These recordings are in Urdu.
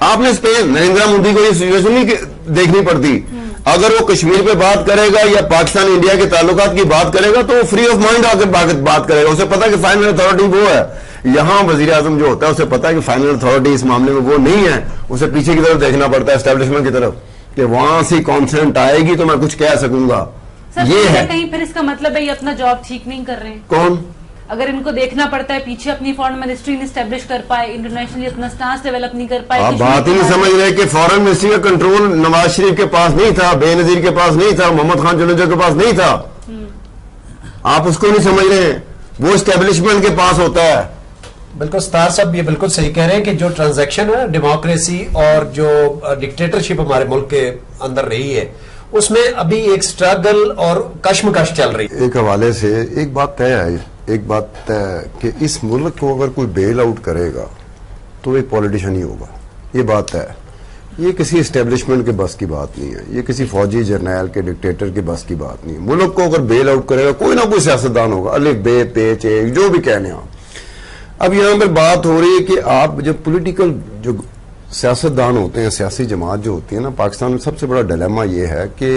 آپ نے نریندر مودی کو یہ سچویشن نہیں دیکھنی پڑتی. اگر وہ کشمیر پہ بات کرے گا یا پاکستان انڈیا کے تعلقات کی بات کرے گا تو وہ فری آف مائنڈ آ کر بات کرے گا. اسے پتا کہ فائنل اتھارٹی وہ ہے. یہاں وزیر اعظم جو ہوتا ہے اسے پتا ہے کہ فائنل اتھارٹی اس معاملے میں وہ نہیں ہے. اسے پیچھے کی طرف دیکھنا پڑتا ہے, اسٹیبلشمنٹ کی طرف, کہ وہاں سے کانسنٹ آئے گی تو میں کچھ کہہ سکوں گا. یہ ہے کہیں پھر اس کا مطلب ہے یہ اپنا جاب ٹھیک نہیں کر رہے ہیں. کون؟ اگر ان کو دیکھنا پڑتا ہے پیچھے اپنی فارن منسٹری نے اسٹیبلش کر پائے, انٹرنیشنلی اپنا سٹانس ڈیولپ نہیں کر پائے. آپ بات ہی نہیں سمجھ رہے کہ فارن منسٹری کا کنٹرول نواز شریف کے پاس نہیں تھا, بے نظیر کے پاس نہیں تھا, محمد خان چنوجا کے پاس نہیں تھا. آپ اس کو نہیں سمجھ رہے ہیں, وہ اسٹیبلشمنٹ کے پاس ہوتا ہے. بالکل ستار صاحب یہ بالکل صحیح کہہ رہے ہیں کہ جو ٹرانزیکشن ہے ڈیموکریسی اور جو ڈکٹیٹرشپ ہمارے ملک کے اندر رہی ہے اس میں ابھی ایک سٹرگل اور کشمکش چل رہی ہے. ایک حوالے سے ایک بات طے ہے, ایک بات طے ہے کہ اس ملک کو اگر کوئی بیل آؤٹ کرے گا تو ایک پولیٹیشن ہی ہوگا. یہ بات ہے. یہ کسی اسٹیبلشمنٹ کے بس کی بات نہیں ہے, یہ کسی فوجی جرنیل کے ڈکٹیٹر کے بس کی بات نہیں ہے. ملک کو اگر بیل آؤٹ کرے گا کوئی نہ کوئی سیاستدان ہوگا, الف بے پیچ ایک جو بھی کہنے آپ. اب یہاں پر بات ہو رہی ہے کہ آپ جب پولیٹیکل جو سیاستدان ہوتے ہیں, سیاسی جماعت جو ہوتی ہے نا, پاکستان میں سب سے بڑا ڈیلیما یہ ہے کہ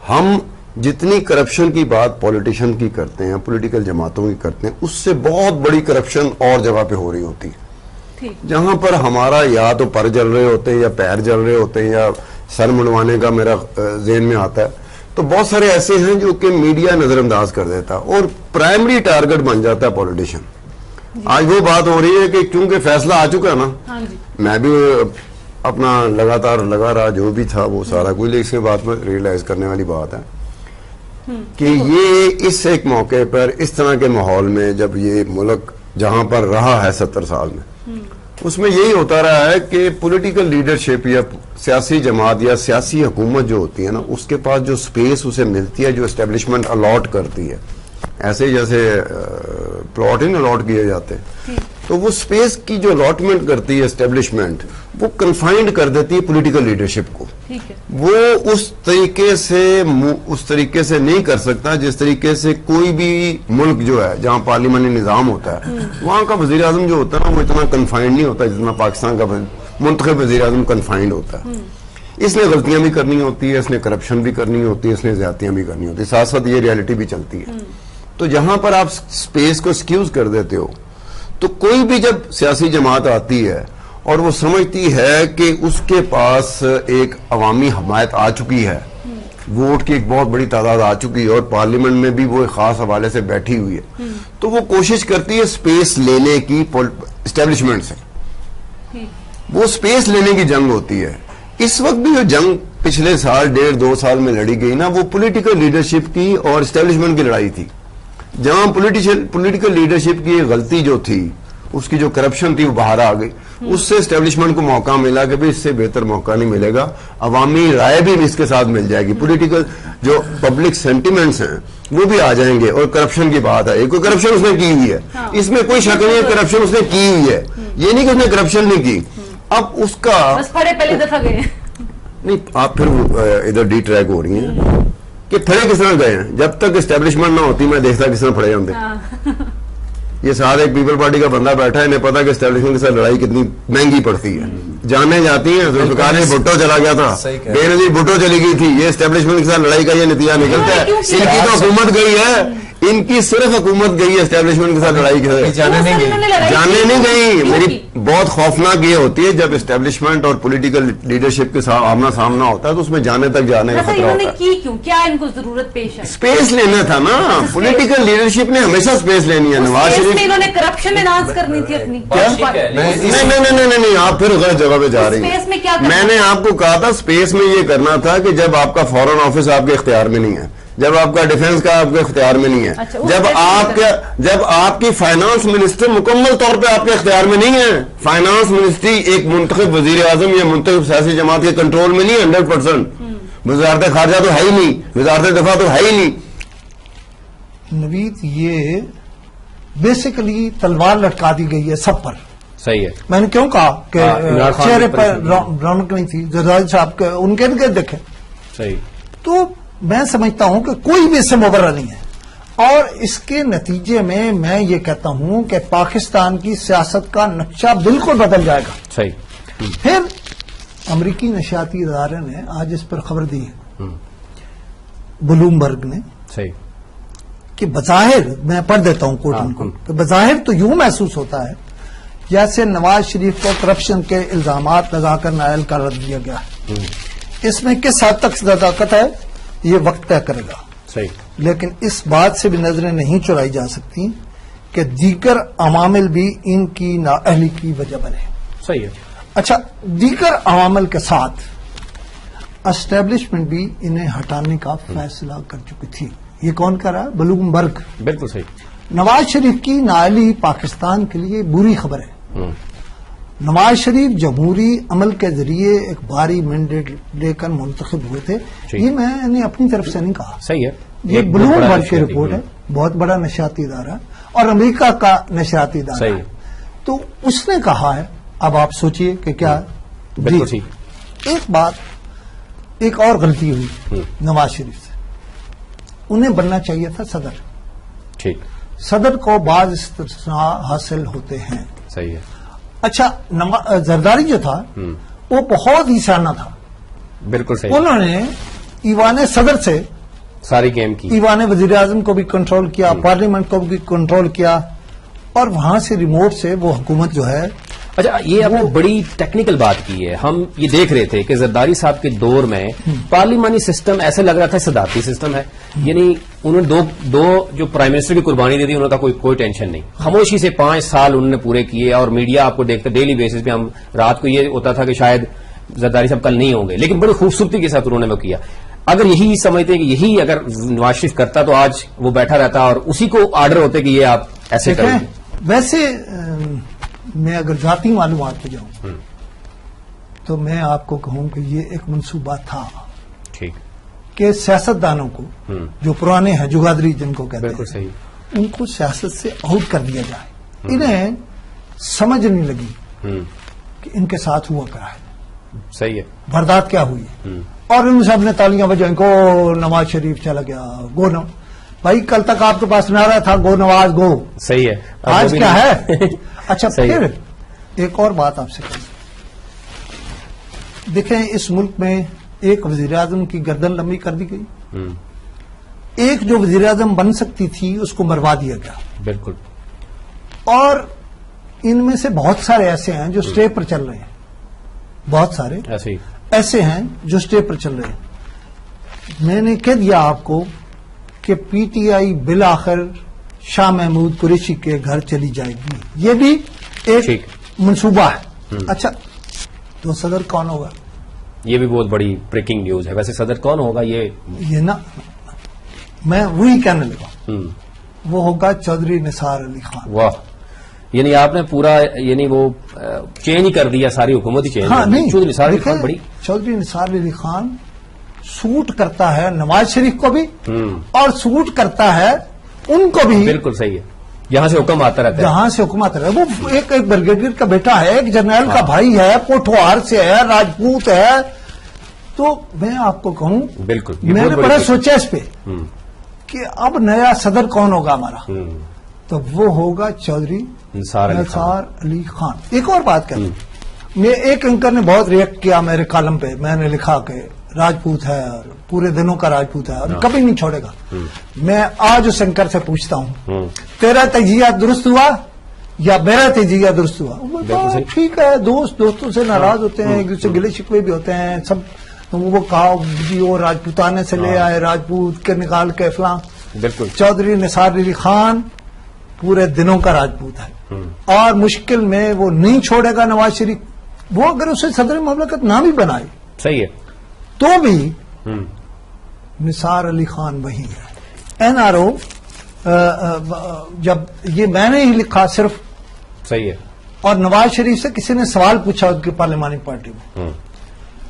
ہم جتنی کرپشن کی بات پولیٹیشن کی کرتے ہیں, پولیٹیکل جماعتوں کی کرتے ہیں, اس سے بہت بڑی کرپشن اور جگہ پہ ہو رہی ہوتی ہے, جہاں پر ہمارا یا تو پر جل رہے ہوتے ہیں یا پیر جل رہے ہوتے ہیں یا سر منڈوانے کا میرا ذہن میں آتا ہے. تو بہت سارے ایسے ہیں جو کہ میڈیا نظر انداز کر دیتا ہے اور پرائمری ٹارگٹ بن جاتا ہے پولیٹیشین. آج وہ بات ہو رہی ہے کہ کیونکہ فیصلہ آ چکا ہے نا, میں بھی اپنا لگاتار لگا رہا جو بھی تھا وہ سارا کوئی, لیکن اس کے بعد میں ریئلائز کرنے والی بات ہے کہ یہ اس ایک موقع پر اس طرح کے ماحول میں جب یہ ملک جہاں پر رہا ہے 70 سال میں, اس میں یہی ہوتا رہا ہے کہ پولیٹیکل لیڈرشپ یا سیاسی جماعت یا سیاسی حکومت جو ہوتی ہے نا, اس کے پاس جو سپیس اسے ملتی ہے, جو اسٹیبلشمنٹ الاٹ کرتی ہے, ایسے جیسے پلاٹ ہی الاٹ کیے جاتے ہیں, تو وہ سپیس کی جو الاٹمنٹ کرتی ہے اسٹیبلشمنٹ, وہ کنفائنڈ کر دیتی ہے پولیٹیکل لیڈرشپ کو. وہ اس طریقے سے نہیں کر سکتا جس طریقے سے کوئی بھی ملک جو ہے جہاں پارلیمانی نظام ہوتا ہے وہاں کا وزیر اعظم جو ہوتا ہے نا وہ اتنا کنفائنڈ نہیں ہوتا جتنا پاکستان کا منتخب وزیر اعظم کنفائنڈ ہوتا ہے. اس نے غلطیاں بھی کرنی ہوتی ہے, اس نے کرپشن بھی کرنی ہوتی ہے, اس نے زیادتیاں بھی کرنی ہوتی ہے, ساتھ ساتھ یہ ریالٹی بھی چلتی ہے. تو جہاں پر آپ سپیس کو اسکیوز کر دیتے ہو, تو کوئی بھی جب سیاسی جماعت آتی ہے اور وہ سمجھتی ہے کہ اس کے پاس ایک عوامی حمایت آ چکی ہے, ووٹ کی ایک بہت بڑی تعداد آ چکی ہے اور پارلیمنٹ میں بھی وہ ایک خاص حوالے سے بیٹھی ہوئی ہے, تو وہ کوشش کرتی ہے سپیس لینے کی اسٹیبلشمنٹ سے. وہ سپیس لینے کی جنگ ہوتی ہے. اس وقت بھی جو جنگ پچھلے سال 1.5-2 سال میں لڑی گئی نا, وہ پولیٹیکل لیڈرشپ کی اور اسٹیبلشمنٹ کی لڑائی تھی. جہاں پولیٹیکل لیڈرشپ کی غلطی جو تھی, اس کی جو کرپشن تھی وہ باہر آ گئی, اس سے اسٹیبلشمنٹ کو موقع ملا کہ اس سے بہتر موقع نہیں ملے گا, عوامی رائے بھی اس کے ساتھ مل جائے گی, پولیٹیکل جو پبلک سینٹیمنٹس ہیں وہ بھی آ جائیں گے. اور کرپشن کی بات ہے, کوئی کرپشن اس نے کی ہوئی ہے, اس میں کوئی شک نہیں ہے کرپشن اس نے کی ہوئی ہے, یہ نہیں کہ اس نے کرپشن نہیں کی. اب اس کا پہلے دفعہ گئے نہیں, آپ پھر ادھر ڈی ٹریک ہو رہی ہیں کہ پھڑے کس طرح گئے ہیں. جب تک اسٹیبلشمنٹ نہ ہوتی میں دیکھتا کس طرح پھڑے ہوتے. یہ ساتھ ایک پیپل پارٹی کا بندہ بیٹھا ہے, انہیں پتا کہ اسٹیبلشمنٹ کے ساتھ لڑائی کتنی مہنگی پڑتی ہے, جانے جاتی ہیں. ذوالفقار بھٹو چلا گیا تھا, بے نظیر بھٹو چلی گئی تھی, یہ اسٹیبلشمنٹ کے ساتھ لڑائی کا یہ نتیجہ نکلتا ہے. ان کی تو حکومت گئی ہے, ان کی صرف حکومت گئی ہے اسٹیبلشمنٹ کے ساتھ لڑائی کے, جانے نہیں گئی. میری بہت خوفناک یہ ہوتی ہے جب اسٹیبلشمنٹ اور پولیٹیکل لیڈرشپ کے ساتھ آمنا سامنا ہوتا ہے تو اس میں جانے تک جانے کا خطرہ ہوتا ہے. کیا ان کو ضرورت پیش ہے؟ سپیس لینا تھا نا, پولیٹیکل لیڈرشپ نے ہمیشہ سپیس لینی ہے. نواز شریف انہوں نے کرپشن اناؤنس کرنی تھی اپنی. نہیں, آپ پھر غلط جگہ پہ جا رہی ہیں. میں نے آپ کو کہا تھا سپیس میں یہ کرنا تھا کہ جب آپ کا فورن آفس آپ کے اختیار میں نہیں ہے, جب آپ کا ڈیفنس کا آپ کے اختیار میں نہیں ہے, جب آپ کی فائنانس منسٹر مکمل طور پہ آپ کے اختیار میں نہیں ہے. فائنانس منسٹری ایک منتخب وزیر اعظم یا منتخب سیاسی جماعت کے کنٹرول میں نہیں ہے 100%. وزارت خارجہ تو ہے ہی نہیں, وزارت دفاع تو ہے ہی نہیں. نوید, یہ بیسیکلی تلوار لٹکا دی گئی ہے سب پر. صحیح ہے. میں نے کیوں کہا کہ چہرے پر رونق نہیں تھی زرداری صاحب کے, ان کے دیکھے. صحیح. تو میں سمجھتا ہوں کہ کوئی بھی اس سے مبرہ نہیں ہے, اور اس کے نتیجے میں یہ کہتا ہوں کہ پاکستان کی سیاست کا نقشہ بالکل بدل جائے گا. صحیح. پھر امریکی نشریاتی ادارے نے آج اس پر خبر دی ہے، بلومبرگ نے، صحیح، کہ بظاہر، میں پڑھ دیتا ہوں کوٹ ان کو، کہ بظاہر تو یوں محسوس ہوتا ہے جیسے نواز شریف کو کرپشن کے الزامات لگا کر نااہل قرار دیا گیا ہے. اس میں کس حد تک صداقت ہے یہ وقت طے کرے گا، صحیح، لیکن اس بات سے بھی نظریں نہیں چرائی جا سکتی کہ دیگر عوامل بھی ان کی نااہلی کی وجہ بنے. صحیح ہے. اچھا، دیگر عوامل کے ساتھ اسٹیبلشمنٹ بھی انہیں ہٹانے کا فیصلہ کر چکی تھی. یہ کون کر رہا ہے؟ بلومبرگ. بالکل صحیح. نواز شریف کی نااہلی پاکستان کے لیے بری خبر ہے. نواز شریف جمہوری عمل کے ذریعے ایک بھاری مینڈیٹ لے کر منتخب ہوئے تھے. یہ میں نے اپنی طرف سے نہیں کہا، صحیح ہے، یہ بلومبرگ کی رپورٹ ہے، بہت بڑا نشریاتی ادارہ اور امریکہ کا نشریاتی ادارہ. صحیح. تو اس نے کہا ہے، اب آپ سوچئے کہ کیا. بالکل صحیح. ایک بات، ایک اور غلطی ہوئی نواز شریف سے، انہیں بننا چاہیے تھا صدر. ٹھیک. صدر کو بعض استثناء حاصل ہوتے ہیں. صحیح ہے. اچھا، زرداری جو تھا وہ بہت ہی سیانا تھا. بالکل صحیح. انہوں نے ایوان صدر سے ساری گیم کی، ایوان وزیر اعظم کو بھی کنٹرول کیا، پارلیمنٹ کو بھی کنٹرول کیا، اور وہاں سے ریموٹ سے وہ حکومت جو ہے. اچھا، یہ آپ نے بڑی ٹیکنیکل بات کی ہے. ہم یہ دیکھ رہے تھے کہ زرداری صاحب کے دور میں پارلیمانی سسٹم ایسے لگ رہا تھا صدارتی سسٹم ہے. یعنی انہوں نے دو جو پرائم منسٹر کی قربانی دے دی، انہوں کا کوئی ٹینشن نہیں. خاموشی سے 5 سال انہوں نے پورے کیے، اور میڈیا آپ کو دیکھتے ڈیلی بیسس پہ ہم رات کو یہ ہوتا تھا کہ شاید زرداری صاحب کل نہیں ہوں گے، لیکن بڑی خوبصورتی کے ساتھ انہوں نے وہ کیا. اگر یہی سمجھتے ہیں کہ یہی اگر نواز شریف کرتا تو آج وہ بیٹھا رہتا اور اسی کو آرڈر ہوتے کہ یہ آپ ایسے کریں. ویسے میں اگر ذاتی معلومات پہ جاؤں تو میں آپ کو کہوں کہ یہ ایک منصوبہ تھا. ٹھیک. کہ سیاستدانوں کو جو پرانے ہیں، جگادری جن کو کہتے بالکل ہیں، صحیح، ان کو سیاست سے آؤٹ کر دیا جائے. انہیں سمجھ نہیں لگی کہ ان کے ساتھ ہوا کیا ہے، صحیح ہے، واردات کیا ہوئی ہے، اور ان سب نے تالیاں بجائیں، گو نواز شریف چلا گیا، گو نو. بھائی کل تک آپ کے پاس نعرہ تھا گو نواز گو، صحیح ہے، آج کیا ہے؟ اچھا، پھر ایک اور بات آپ سے کریں. دیکھیں، اس ملک میں ایک وزیر اعظم کی گردن لمبی کر دی گئی، ایک جو وزیر اعظم بن سکتی تھی اس کو مروا دیا گیا. بالکل. اور ان میں سے بہت سارے ایسے ہیں جو اسٹے پر چل رہے ہیں، بہت سارے ایسے ہیں جو اسٹے پر چل رہے ہیں. میں نے کہہ دیا آپ کو کہ پی ٹی آئی بالآخر شاہ محمود قریشی کے گھر چلی جائے گی. یہ بھی ایک منصوبہ ہے. اچھا، تو صدر کون ہوگا؟ یہ بھی بہت بڑی بریکنگ نیوز ہے. ویسے صدر کون ہوگا یہ نا میں وہی کہنے لگا، وہ ہوگا چودھری نثار علی خان. واہ، یعنی آپ نے پورا یعنی وہ چینج کر دیا، ساری حکومت ہی چینج. ہاں نہیں، چودھری نثار علی خان بڑی، چودھری نثار علی خان سوٹ کرتا ہے نواز شریف کو بھی اور سوٹ کرتا ہے ان کو بھی. بالکل صحیح ہے، یہاں سے حکم آتا رہتا ہے، جہاں سے حکم آتا رہتا ہے. وہ ایک بریگیڈیئر کا بیٹا ہے، ایک جرنیل کا بھائی ہے، پوٹھوہار سے ہے، راجپوت ہے. تو میں آپ کو کہوں، بالکل میں نے بڑا سوچا اس پہ کہ اب نیا صدر کون ہوگا ہمارا، تو وہ ہوگا چودھری نثار علی خان. ایک اور بات کروں، میں ایک اینکر نے بہت ریئیکٹ کیا میرے کالم پہ، میں نے لکھا کہ راجپوت ہے اور پورے دنوں کا راجپوت ہے اور کبھی نہیں چھوڑے گا. میں آج اس اینکر سے پوچھتا ہوں، تیرا تجزیہ درست ہوا یا میرا تجزیہ درست ہوا؟ ٹھیک ہے، دوستوں سے ناراض ہوتے ہیں، ایک دوسرے گلے شکوے بھی ہوتے ہیں سب. وہ کہا جی وہ راجپوتانے سے لے آئے، راجپوت کے نکال کے فلاں. بالکل. چودھری نثار علی خان پورے دنوں کا راجپوت ہے اور مشکل میں وہ نہیں چھوڑے گا نواز شریف. وہ اگر اسے صدر مملکت نہ بھی بنائے صحیح ہے تو بھی نثار علی خان وہی ہے. این آر او جب یہ میں نے ہی لکھا صرف، صحیح ہے. اور نواز شریف سے کسی نے سوال پوچھا ان کی پارلیمانی پارٹی میں،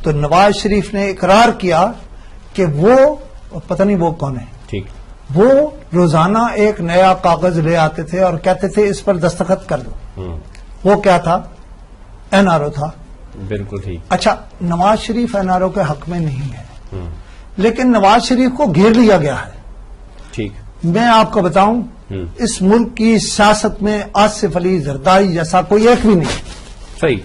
تو نواز شریف نے اقرار کیا کہ وہ پتہ نہیں وہ کون ہے، ٹھیک، وہ روزانہ ایک نیا کاغذ لے آتے تھے اور کہتے تھے اس پر دستخط کر دو. وہ کیا تھا؟ این آر او تھا. بالکل ٹھیک. اچھا، Nawaz Sharif N R O کے حق میں نہیں ہے، لیکن نواز شریف کو گھیر لیا گیا ہے. ٹھیک. میں آپ کو بتاؤں، اس ملک کی سیاست میں آصف علی زرداری جیسا کوئی ایک بھی نہیں. صحیح.